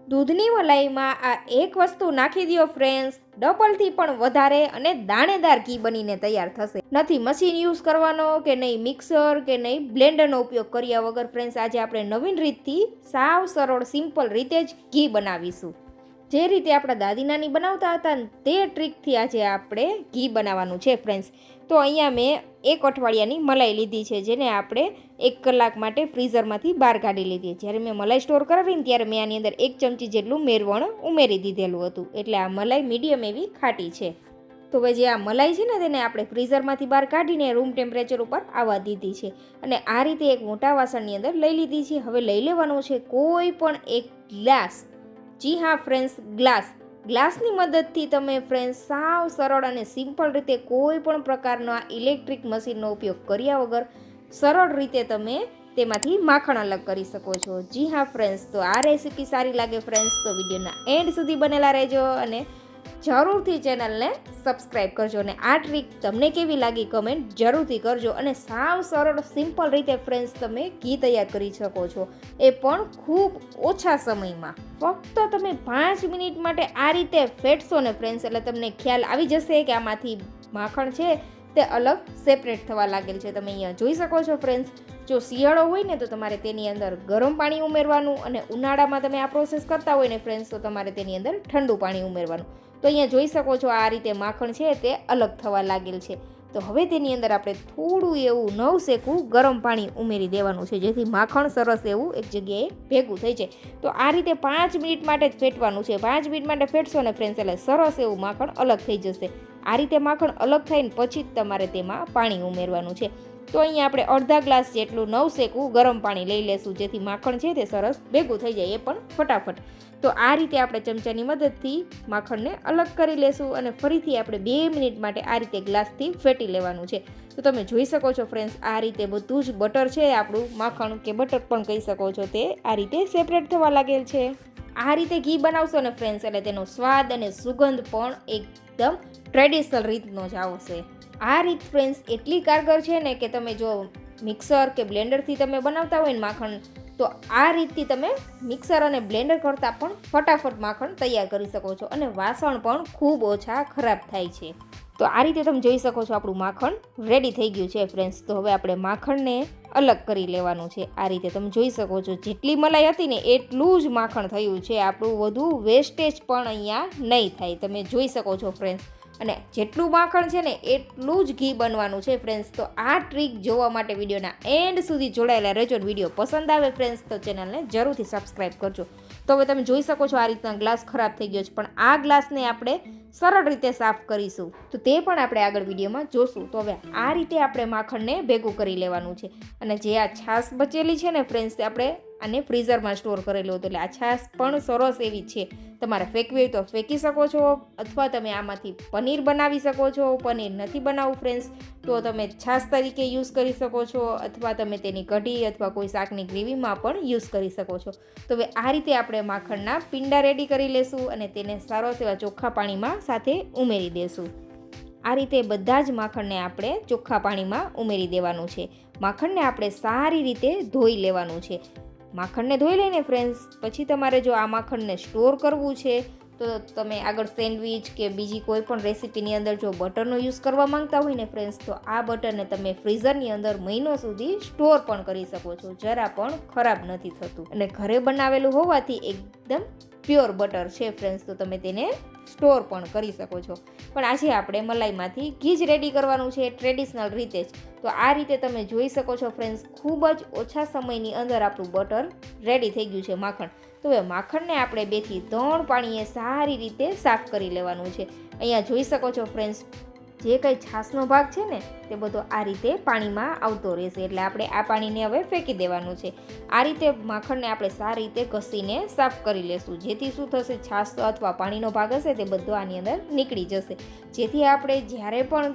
દૂધની મલાઈમાં આ એક વસ્તુ નાખી દો ફ્રેન્ડ્સ, ડબલથી પણ વધારે અને દાણેદાર ઘી બનીને તૈયાર થશે. નથી મશીન યુઝ કરવાનો કે નહીં મિક્સર કે નહીં બ્લેન્ડરનો ઉપયોગ કર્યા વગર ફ્રેન્ડ્સ આજે આપણે નવીન રીતથી સાવ સરળ સિમ્પલ રીતે જ ઘી બનાવીશું. જે રીતે આપણા દાદી નાની બનાવતા હતા ને તે ટ્રીકથી આજે આપણે ઘી બનાવવાનું છે ફ્રેન્ડ્સ. તો અહીંયા મેં 1 અઠવાડિયાની મલાઈ લીધી છે, જેને આપણે 1 કલાક માટે ફ્રીઝરમાંથી બહાર કાઢી લીધી. જ્યારે મેં મલાઈ સ્ટોર કરાવીને ત્યારે મેં આની અંદર 1 ચમચી જેટલું મેરવણ ઉમેરી દીધેલું હતું, એટલે આ મલાઈ મીડિયમ એવી ખાટી છે. તો હવે જે આ મલાઈ છે ને તેને આપણે ફ્રીઝરમાંથી બહાર કાઢીને રૂમ ટેમ્પરેચર ઉપર આવવા દીધી છે અને આ રીતે એક મોટા વાસણની અંદર લઈ લીધી છે. હવે લઈ લેવાનું છે કોઈ પણ એક ગ્લાસ. જી હા ફ્રેન્ડ્સ, ગ્લાસની મદદથી તમે ફ્રેન્ડ્સ સાવ સરળ અને સિમ્પલ રીતે કોઈ પણ પ્રકારના ઇલેક્ટ્રિક મશીનનો ઉપયોગ કર્યા વગર સરળ રીતે તમે તેમાંથી માખણ અલગ કરી શકો છો. જી હા ફ્રેન્ડ્સ, તો આ રેસીપી સારી લાગે ફ્રેન્ડ્સ તો વિડીયોના એન્ડ સુધી બનેલા રહેજો અને જરૂરથી ચેનલને સબસ્ક્રાઈબ કરજો. અને આ ટ્રીક તમને કેવી લાગી કમેન્ટ જરૂરથી કરજો. અને સાવ સરળ સિમ્પલ રીતે ફ્રેન્ડ્સ તમે ઘી તૈયાર કરી શકો છો, એ પણ ખૂબ ઓછા સમયમાં. ફક્ત તમે 5 મિનિટ માટે આ રીતે ફેટશો ને ફ્રેન્ડ્સ, એટલે તમને ખ્યાલ આવી જશે કે આમાંથી માખણ છે તે અલગ સેપરેટ થવા લાગેલ છે. તમે અહીંયા જોઈ શકો છો ફ્રેન્ડ્સ. જો શિયાળો હોય ને તો તમારે તેની અંદર ગરમ પાણી ઉમેરવાનું, અને ઉનાળામાં તમે આ પ્રોસેસ કરતા હોય ને ફ્રેન્ડ્સ તો તમારે તેની અંદર ઠંડુ પાણી ઉમેરવાનું. તો અહીંયા જોઈ શકો છો આ રીતે માખણ છે તે અલગ થવા લાગેલ છે. તો હવે તેની અંદર આપણે થોડું એવું નવશેકું ગરમ પાણી ઉમેરી દેવાનું છે, જેથી માખણ સરસ એવું એક જગ્યાએ ભેગું થઈ જાય. તો આ રીતે 5 મિનિટ માટે જ ફેટવાનું છે. 5 મિનિટ માટે ફેટશો ને ફ્રેન્ડ્સ એટલે સરસ એવું માખણ અલગ થઈ જશે. આ રીતે માખણ અલગ થઈને પછી જ તમારે તેમાં પાણી ઉમેરવાનું છે. તો અહીંયા આપણે અડધા ગ્લાસ જેટલું નવશેકું ગરમ પાણી લઈ લેશું, જેથી માખણ છે તે સરસ ભેગું થઈ જાય, એ પણ ફટાફટ. તો આ રીતે આપણે ચમચાની મદદથી માખણને અલગ કરી લેશું અને ફરીથી આપણે 2 મિનિટ માટે આ રીતે ગ્લાસથી ફેટી લેવાનું છે. તો તમે જોઈ શકો છો ફ્રેન્ડ્સ, આ રીતે બધું જ બટર છે આપણું માખણ કે બટર પણ કહી શકો છો, તે આ રીતે સેપરેટ થવા લાગેલ છે. આ રીતે ઘી બનાવશો ને ફ્રેન્ડ્સ એટલે તેનો સ્વાદ અને સુગંધ પણ એકદમ ટ્રેડિશનલ રીતનો જ આવશે. આ રીત ફ્રેન્ડ્સ એટલી કારગર છે ને કે તમે જો મિક્સર કે બ્લેન્ડરથી તમે બનાવતા હોય ને માખણ, તો આ રીતથી તમે મિક્સર અને બ્લેન્ડર કરતાં પણ ફટાફટ માખણ તૈયાર કરી શકો છો અને વાસણ પણ ખૂબ ઓછા ખરાબ થાય છે. તો આ રીતે તમે જોઈ શકો છો આપણું માખણ રેડી થઈ ગયું છે ફ્રેન્ડ્સ. તો હવે આપણે માખણને અલગ કરી લેવાનું છે. આ રીતે તમે જોઈ શકો છો જેટલી મલાઈ હતી ને એટલું જ માખણ થયું છે. આપણું વધુ વેસ્ટેજ પણ અહીંયા નહીં થાય, તમે જોઈ શકો છો ફ્રેન્ડ્સ. અને જેટલું માખણ છે ને એટલું જ ઘી બનવાનું છે ફ્રેન્ડ્સ. તો આ ટ્રીક જોવા માટે વિડીયોના એન્ડ સુધી જોડાયેલા રહેજો. વિડીયો પસંદ આવે ફ્રેન્ડ્સ તો ચેનલને જરૂરથી સબસ્ક્રાઈબ કરજો. તો હવે તમે જોઈ શકો છો આ રીતના ગ્લાસ ખરાબ થઈ ગયો છે, પણ આ ગ્લાસને આપણે સરળ રીતે સાફ કરીશું, તો તે પણ આપણે આગળ વિડીયોમાં જોશું. તો હવે આ રીતે આપણે માખણને ભેગું કરી લેવાનું છે. અને જે આ છાશ બચેલી છે ને ફ્રેન્ડ્સ, આપણે આને ફ્રીઝરમાં સ્ટોર કરેલું હતું, એટલે આ છાશ પણ સરસ એવી છે. તમારે ફેંકવી હોય તો ફેંકી શકો છો, અથવા તમે આમાંથી પનીર બનાવી શકો છો. પનીર નથી બનાવવું ફ્રેન્ડ્સ તો તમે છાશ તરીકે યુઝ કરી શકો છો, અથવા તમે તેની કઢી અથવા કોઈ શાકની ગ્રેવીમાં પણ યુઝ કરી શકો છો. તો હવે આ રીતે આપણે માખણના પિંડા રેડી કરી લેશું અને તેને સરસ એવા ચોખ્ખા પાણીમાં સાથે ઉમેરી દેશું. આ રીતે બધા જ માખણને આપણે ચોખ્ખા પાણીમાં ઉમેરી દેવાનું છે. માખણને આપણે સારી રીતે ધોઈ લેવાનું છે. માખણને ધોઈ લઈને ફ્રેન્ડ્સ પછી તમારે જો આ માખણને સ્ટોર કરવું છે તો તમે આગળ સેન્ડવિચ કે બીજી કોઈ પણ રેસીપીની અંદર જો બટરનો યુઝ કરવા માંગતા હોય ને ફ્રેન્ડ્સ, તો આ બટરને તમે ફ્રીઝરની અંદર મહિનો સુધી સ્ટોર પણ કરી શકો છો, જરા પણ ખરાબ નથી થતું. અને ઘરે બનાવેલું હોવાથી એકદમ પ્યોર બટર છે ફ્રેન્ડ્સ, તો તમે તેને સ્ટોર પણ કરી શકો છો. પણ આજે આપણે મલાઈમાંથી ઘી જ રેડી કરવાનું છે ટ્રેડિશનલ રીતે જ. તો આ રીતે તમે જોઈ શકો છો ફ્રેન્ડ્સ, ખૂબ જ ઓછા સમયની અંદર આપણું બટર રેડી થઈ ગયું છે માખણ. તો હવે માખણને આપણે 2 થી 3 પાણીએ સારી રીતે સાફ કરી લેવાનું છે. અહીંયા જોઈ શકો છો ફ્રેન્ડ્સ, જે કંઈ છાશનો ભાગ છે ને તે બધો આ રીતે પાણીમાં આવતો રહેશે, એટલે આપણે આ પાણીને હવે ફેંકી દેવાનું છે. આ રીતે માખણને આપણે સારી રીતે ઘસીને સાફ કરી લેશું, જેથી શું થશે, છાશ અથવા પાણીનો ભાગ હશે તે બધો આની અંદર નીકળી જશે. જેથી આપણે જ્યારે પણ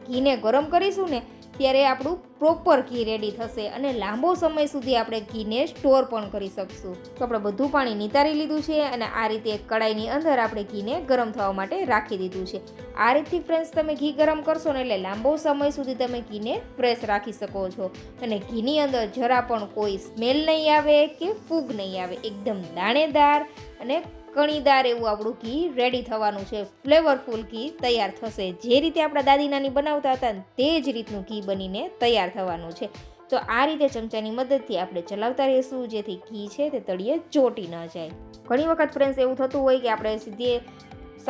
ઘીને ગરમ કરીશું ને ત્યારે આપણું પ્રોપર ઘી રેડી થશે અને લાંબો સમય સુધી આપણે ઘીને સ્ટોર પણ કરી શકશું. તો આપણે બધું પાણી નિતારી લીધું છે અને આ રીતે એક કડાઈની અંદર આપણે ઘીને ગરમ થવા માટે રાખી દીધું છે. આ રીતથી ફ્રેન્ડ્સ તમે ઘી ગરમ કરશો ને એટલે લાંબો સમય સુધી તમે ઘીને ફ્રેશ રાખી શકો છો અને ઘીની અંદર જરા પણ કોઈ સ્મેલ નહીં આવે કે ફૂગ નહીં આવે. એકદમ દાણેદાર અને કણીદાર એવું આપણું ઘી રેડી થવાનું છે. ફ્લેવરફુલ ઘી તૈયાર થશે. જે રીતે આપણા દાદી નાની બનાવતા હતા ને તે જ રીતનું ઘી બનીને તૈયાર થવાનું છે. તો આ રીતે ચમચાની મદદથી આપણે ચલાવતા રહીશું જેથી ઘી છે તે તળિયે ચોંટી ન જાય. ઘણી વખત ફ્રેન્ડ્સ એવું થતું હોય કે આપણે સીધે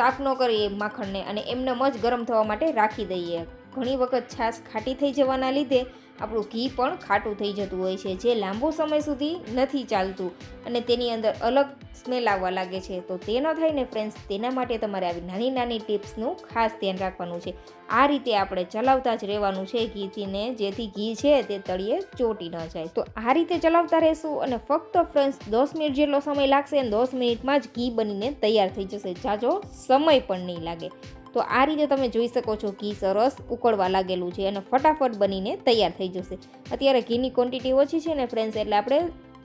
સાફ ન કરીએ માખણને અને એમને જ ગરમ થવા માટે રાખી દઈએ. ઘણી વખત છાશ ખાટી થઈ જવાના લીધે આપણું ઘી પણ ખાટું થઈ જતું હોય છે, જે લાંબો સમય સુધી નથી ચાલતું અને તેની અંદર અલગ સ્મેલ આવવા લાગે છે. તો તે ન થાય ને ફ્રેન્ડ્સ, તેના માટે તમારે આવી નાની નાની ટિપ્સનું ખાસ ધ્યાન રાખવાનું છે. આ રીતે આપણે ચલાવતા જ રહેવાનું છે ઘીથીને, જેથી ઘી છે તે તળિયે ચોંટી ન જાય. તો આ રીતે ચલાવતા રહેશું અને ફક્ત ફ્રેન્ડ્સ 10 મિનિટ જેટલો સમય લાગશે અને 10 મિનિટમાં જ ઘી બનીને તૈયાર થઈ જશે. જાજો સમય પણ નહીં લાગે. તો આ રીતે તમે જોઈ શકો છો ઘી સરસ ઉકળવા લાગેલું છે અને ફટાફટ બનીને તૈયાર થઈ જશે. અત્યારે ઘીની ક્વોન્ટિટી ઓછી છે ને ફ્રેન્ડ્સ, એટલે આપણે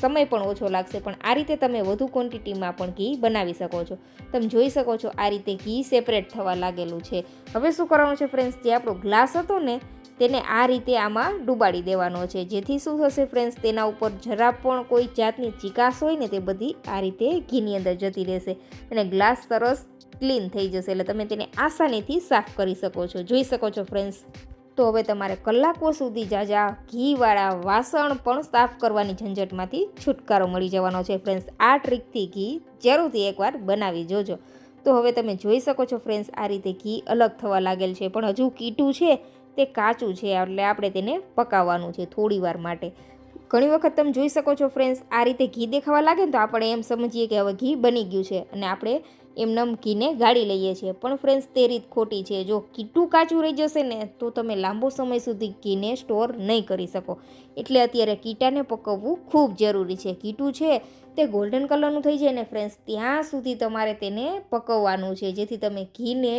સમય પણ ઓછો લાગશે, પણ આ રીતે તમે વધુ ક્વોન્ટિટીમાં પણ ઘી બનાવી શકો છો. તમે જોઈ શકો છો આ રીતે ઘી સેપરેટ થવા લાગેલું છે. હવે શું કરવાનું છે ફ્રેન્ડ્સ, જે આપણો ગ્લાસ હતો ને તેને આ રીતે આમાં ડૂબાડી દેવાનો છે, જેથી શું થશે ફ્રેન્ડ્સ, તેના ઉપર જરા પણ કોઈ જાતની ચીકાશ હોય ને તે બધી આ રીતે ઘીની અંદર જતી રહેશે અને ગ્લાસ સરસ ક્લીન થઈ જશે. એટલે તમે તેને આસાનીથી સાફ કરી શકો છો. જોઈ શકો છો ફ્રેન્ડ્સ. તો હવે તમારે કલાકો સુધી જાજા ઘીવાળા વાસણ પણ સાફ કરવાની ઝંઝટમાંથી છુટકારો મળી જવાનો છે ફ્રેન્ડ્સ. આ ટ્રીકથી ઘી જરૂરથી એકવાર બનાવી જોજો. તો હવે તમે જોઈ શકો છો ફ્રેન્ડ્સ, આ રીતે ઘી અલગ થવા લાગેલ છે, પણ હજુ કીટું છે તે કાચું છે, એટલે આપણે તેને પકાવવાનું છે થોડી વાર માટે. ઘણી વખત તમે જોઈ શકો છો ફ્રેન્ડ્સ, આ રીતે ઘી દેખાવા લાગે ને તો આપણે એમ સમજીએ કે હવે ઘી બની ગયું છે અને આપણે એમનેમ ઘીને ગાળી લઈએ છીએ, પણ ફ્રેન્ડ્સ તે રીત ખોટી છે. જો કીટું કાચું રહી જશે ને તો તમે લાંબો સમય સુધી ઘીને સ્ટોર નહીં કરી શકો. એટલે અત્યારે કીટાને પકવવું ખૂબ જરૂરી છે. કીટું છે તે ગોલ્ડન કલરનું થઈ જાય ને ફ્રેન્ડ્સ, ત્યાં સુધી તમારે તેને પકવવાનું છે, જેથી તમે ઘીને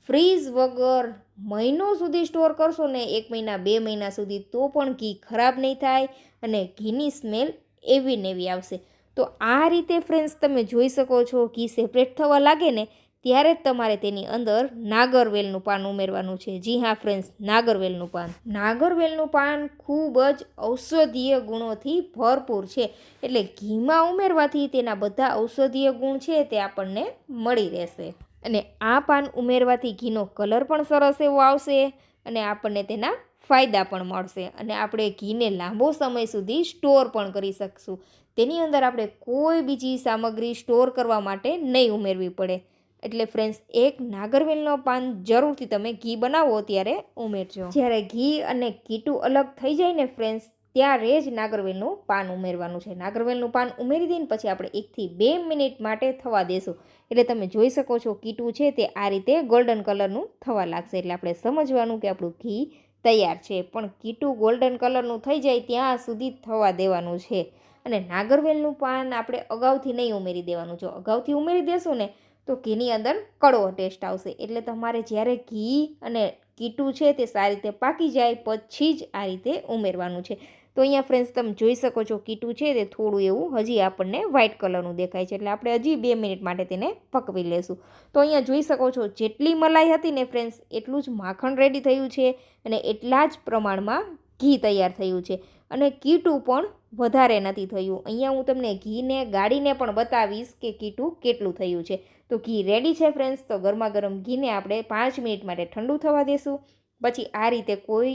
ફ્રીઝ વગર મહિનો સુધી સ્ટોર કરશો ને, 1 મહિના 2 મહિના સુધી, તો પણ ઘી ખરાબ નહીં થાય અને ઘીની સ્મેલ એવી ને એવી આવશે. તો આ રીતે ફ્રેન્ડ્સ તમે જોઈ શકો છો ઘી સેપરેટ થવા લાગે ને ત્યારે જ તમારે તેની અંદર નાગરવેલનું પાન ઉમેરવાનું છે. જી હા ફ્રેન્ડ્સ, નાગરવેલનું પાન. નાગરવેલનું પાન ખૂબ જ ઔષધીય ગુણોથી ભરપૂર છે, એટલે ઘીમાં ઉમેરવાથી તેના બધા ઔષધીય ગુણ છે તે આપણને મળી રહેશે. અને આ પાન ઉમેરવાથી ઘીનો કલર પણ સરસ એવો આવશે અને આપણને તેના ફાયદા પણ મળશે અને આપણે ઘીને લાંબો સમય સુધી સ્ટોર પણ કરી શકશું. તેની અંદર આપણે કોઈ બીજી સામગ્રી સ્ટોર કરવા માટે નહીં ઉમેરવી પડે. એટલે ફ્રેન્ડ્સ, એક નાગરવેલનો પાન જરૂરથી તમે ઘી બનાવો ત્યારે ઉમેરજો. જ્યારે ઘી અને કીટું અલગ થઈ જાય ને ફ્રેન્ડ્સ, ત્યારે જ નાગરવેલનું પાન ઉમેરવાનું છે. નાગરવેલનું પાન ઉમેરી દઈને પછી આપણે 1 થી 2 મિનિટ માટે થવા દેશું. એટલે તમે જોઈ શકો છો કીટું છે તે આ રીતે ગોલ્ડન કલરનું થવા લાગશે. એટલે આપણે સમજવાનું કે આપણું ઘી તૈયાર છે, પણ કીટું ગોલ્ડન કલરનું થઈ જાય ત્યાં સુધી થવા દેવાનું છે. અને નાગરવેલનું પાન આપણે અગાઉથી નહીં ઉમેરી દેવાનું. જો અગાઉથી ઉમેરી દેશું ને તો ઘીની અંદર કડવો ટેસ્ટ આવશે. એટલે તમારે જ્યારે ઘી અને કીટું છે તે સારી રીતે પાકી જાય પછી જ આ રીતે ઉમેરવાનું છે. તો અહીંયા ફ્રેન્ડ્સ તમે જોઈ શકો છો કીટું છે તે થોડું એવું હજી આપણને વ્હાઇટ કલરનું દેખાય છે, એટલે આપણે હજી 2 મિનિટ માટે તેને પકવી લેશું. તો અહીંયા જોઈ શકો છો જેટલી મલાઈ હતી ને ફ્રેન્ડ્સ, એટલું જ માખણ રેડી થયું છે અને એટલા જ પ્રમાણમાં ઘી તૈયાર થયું છે અને કીટું પણ વધારે નથી થયું. અહીંયા હું તમને ઘીને ગાળીને પણ બતાવીશ કે કીટું કેટલું થયું છે. તો ઘી રેડી છે ફ્રેન્ડ્સ. તો ગરમા ગરમ ઘીને આપણે 5 મિનિટ માટે ઠંડુ થવા દેશું. પછી આ રીતે કોઈ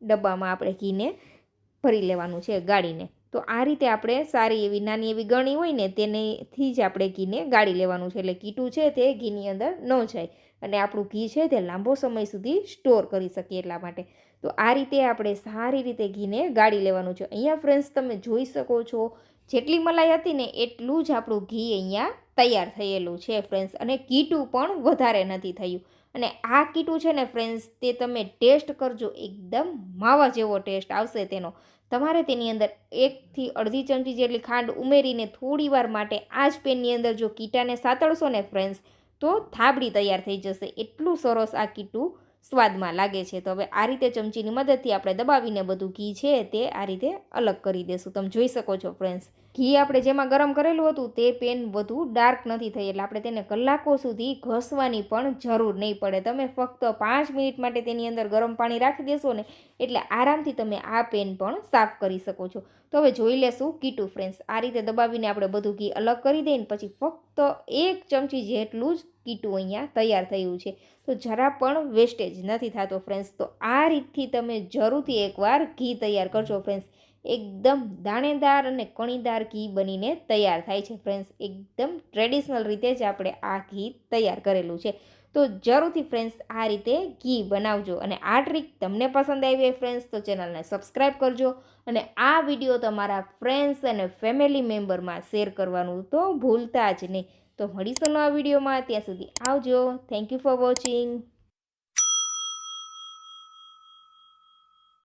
ડબ્બામાં આપણે ઘીને ભરી લેવાનું છે ગાળીને. તો આ રીતે આપણે સારી એવી નાની એવી ગણી હોય ને તેનેથી જ આપણે ઘીને ગાળી લેવાનું છે, એટલે કીટું છે તે ઘીની અંદર ન જાય અને આપણું ઘી છે તે લાંબો સમય સુધી સ્ટોર કરી શકીએ એટલા માટે. તો આ રીતે આપણે સારી રીતે ઘીને ગાળી લેવાનું છે. અહીંયા ફ્રેન્ડ્સ તમે જોઈ શકો છો જેટલી મલાઈ હતી ને એટલું જ આપણું ઘી અહીંયા તૈયાર થયેલું છે ફ્રેન્ડ્સ, અને કીટું પણ વધારે નથી થયું. અને આ કીટું છે ને ફ્રેન્ડ્સ, તે તમે ટેસ્ટ કરજો, એકદમ માવા જેવો ટેસ્ટ આવશે તેનો. તમારે તેની અંદર 1 થી અડધી ચમચી જેટલી ખાંડ ઉમેરીને થોડી વાર માટે આ જ પેનની અંદર જો કીટાને સાતળશો ને ફ્રેન્ડ્સ, તો થાબડી તૈયાર થઈ જશે. એટલું સરસ આ કીટું સ્વાદમાં લાગે છે. તો હવે આ રીતે ચમચીની મદદથી આપણે દબાવીને બધું ઘી છે તે આ રીતે અલગ કરી દેશું. તમે જોઈ શકો છો ફ્રેન્ડ્સ, ઘી આપણે જેમાં ગરમ કરેલું હતું તે પેન વધુ ડાર્ક નથી થઈ, એટલે આપણે તેને કલાકો સુધી ઘસવાની પણ જરૂર નહીં પડે. તમે ફક્ત 5 મિનિટ માટે તેની અંદર ગરમ પાણી રાખી દેશો ને એટલે આરામથી તમે આ પેન પણ સાફ કરી શકો છો. તો હવે જોઈ લેશું કીટું ફ્રેન્ડ્સ. આ રીતે દબાવીને આપણે બધું ઘી અલગ કરી દઈને પછી ફક્ત 1 ચમચી જેટલું જ કીટું અહીંયા તૈયાર થયું છે. તો જરા પણ વેસ્ટેજ નથી થતો ફ્રેન્ડ્સ. તો આ રીતથી તમે જરૂરથી એકવાર ઘી તૈયાર કરજો ફ્રેન્ડ્સ. એકદમ દાણેદાર અને કણીદાર ઘી બનીને તૈયાર થાય છે ફ્રેન્ડ્સ. એકદમ ટ્રેડિશનલ રીતે જ આપણે આ ઘી તૈયાર કરેલું છે. તો જરૂરથી ફ્રેન્ડ્સ આ રીતે ઘી બનાવજો. અને આ ટ્રીક તમને પસંદ આવી હોય ફ્રેન્ડ્સ તો ચેનલને સબસ્ક્રાઈબ કરજો અને આ વિડીયો તમારા ફ્રેન્ડ્સ અને ફેમિલી મેમ્બરમાં શેર કરવાનું તો ભૂલતા જ નહીં. તો મળીશું નવા વિડીયોમાં. ત્યાં સુધી આવજો. Thank you for watching.